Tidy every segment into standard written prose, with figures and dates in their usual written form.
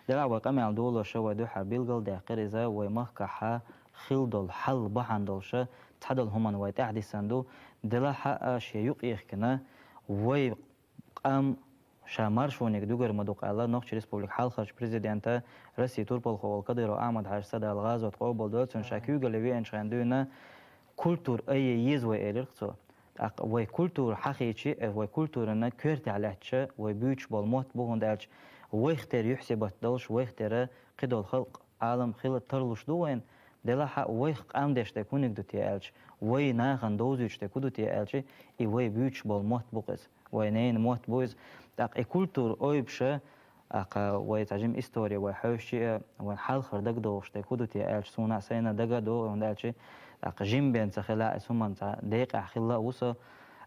دلع وقمع دولة شو دوحة بيلقل داقر إذا ومخكحة خلدل حل بحن دولشة تحدل همان ويتعدي سندو دلع حق شيوق يخكنا ويقام شامار شونيك دوغر مدوق الله نوخش ريسبوبليك حال خرج بريزيدنتا رسي توربل خو القدر أحمد حاج الغاز وتقوبل دولتون شاكيو قلبي انشاندونا كولتور أي يزوي إلرقصو وي كولتور حقيقي وي كولتور إن كرت علىش وي بيوتش بالموت بوهند علىش ويختار يحسب دلش ويختار قدر الخلق عالم خيل ترلش دوين دلا حق ويخ أمدش تكونك دوتي علىش وي ناخن دوزيش تكودوتي علىش إي وي بيوتش بالموت بوقس وي نين موت بويز أق كولتور أويبشة أق وي تعجم إستوري وي حوشي وي حال خردك دوش تكودوتي علىش سونا سينا دقا دو وند علىش أق جيم بين سخلاء سومن دقيقة خلا وصا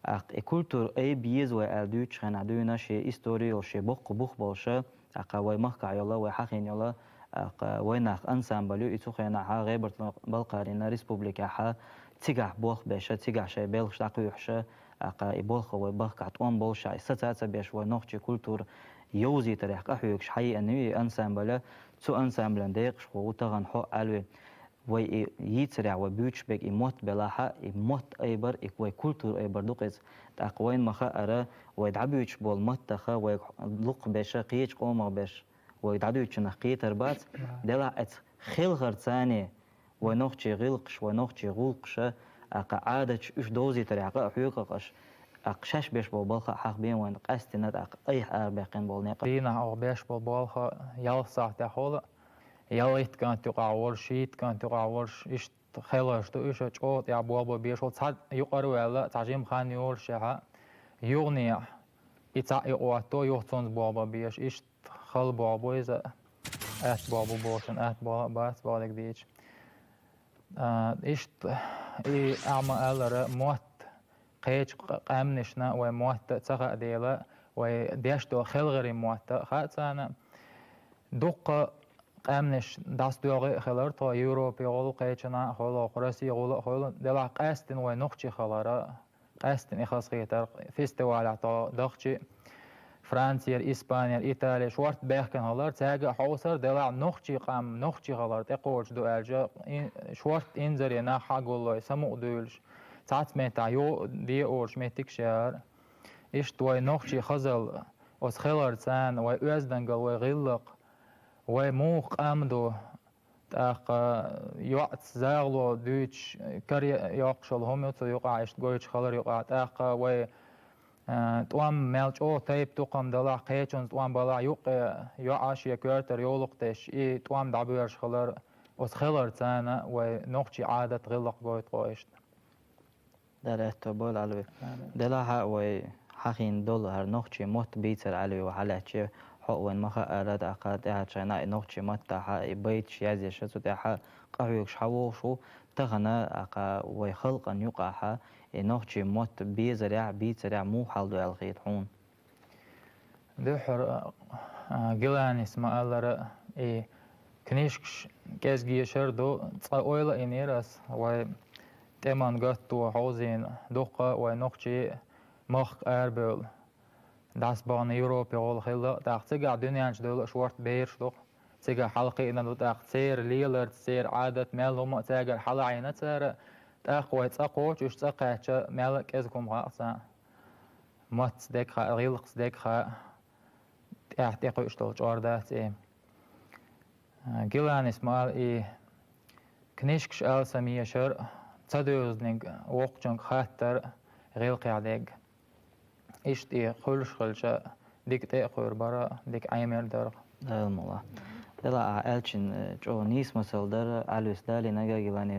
أق كولتور أي بيز وأدوش خن عدونا شيء إستوري أو شيء بخ بالشة أق وي مخكع يلا وي حقين يلا أق ويناخ أنسامبلو يتوخينا ها غيبرت بالقارينا ريسبوبليكا ها تيجح بوخ بيشة تيجح شيء بيلش تقيوحشة أق يبوخ وي بخكع توان بالشة ستات بيش ونوخش كولتور يوزي تريح قحويكش حي أنوي أنسامبلا تو أنسامبلن ديقش وتغن حق ألوي وي يتسرع وبيوتش بيك يموت بلاحة يموت أيبر وي كولتور أيبر دوقيز تأقوين مخا أرى ويدعبيوتش بول متخا ويلق بيشا قيش قومغ بيش ويدعبيوتش نخقية تربات دلا أت خيل غرتاني ونوخشي غلقش ونوخشي غلقش أقا عادش إش دوزي تريقا حيوقش أقشاش بيش بول بالخا حق بين وين قاستنات أق أي حار بيقين بول نيقا دينا أو بيش بول بالخا يالصاح تحول ياليت كانت يقاورش شيت كانت يقاورش إيش خيلش تو إيش أوت يا بوابا بيش وتصعد يقارو ولا تعجيم خان يورش ها يغني يتع يقواتو يوتون بوابا بيش إيش خل بوابا إذا أت بوابا بوشن أت بوابا بس بالك ديش إيش إيه أعمى ألر موت قيج قامنشنا وموت تسقى ديلا وديشتو خلغري موت خاتسانا دق قامنش دست دوغي خلر تا يوروبي غلو قيچنا خلو قرسي غلو خلو دلا قاستن ونخشي خلرا قاستن إخصقيتر فيستوال تا دخشي فرانسيا إسبانيا إيطاليا شورت بيحكن هلر تاجا حوصر دلا نخشي قام نخشي خلر تقولش دو ألجا شورت إنزري نا حقولله سمو دولش تعت ميتا يو دي أورش ميتك شهر إيش توي نخشي خزل أس خلر تان ويأزدنقل ويغلق وموق أمدو تاق يوقت زاغلو دوتش كري يقشل هم يوتو يقع إشت قويتش خلر يقع تاق و توام ملج أو تايب توقم دلا قيتشون توام بلا يقعش يكورتر يولقتش إي توام دعبيرش خلر أس خلر تانا ونقشي عادة غلق قويت قويشت دلته بول علوي دلها وي حقين دولار نقشي موت بيتر علوي وحلاتشي وين مخا أراد أقاد أهاتشينا نوخشي متاحا بيت شيازي شتو تاحا قهويكش حووشو تغنى أقا ويخلقا يقاحا نوخشي موت بيزرع بيترع مو حالدو الخيط حون دحر جلان اسمع الله إيه كنيشكش كازجي شردو تصاويل إنيرس و تمان قطو حوزين دقة ونوخشي مخ أربل داس بان يوروبي غول خيلا تاخ تيجا دنيانش دول شورت بيرش دوخ تيجا حلقي إن دو تاخ سير ليلر سير عادة مالهم تيجا حلا عينة سير تاخ ويتساقوش وش تاقاتش مالك إزكم غاقسا مات ديكا غيلقس ديكا تاخ تيقو اشتول جوردات إيه جيلان اسمال إيه كنيشكش آل سمية شر تدوزنيق وقجنك خاتر غيلقي عديق إشتي خلش خلشة ديك تأخر برا ديك عيمير درق الملا دلا ألشين جو نيس مسل در علوس دالي نجا جلاني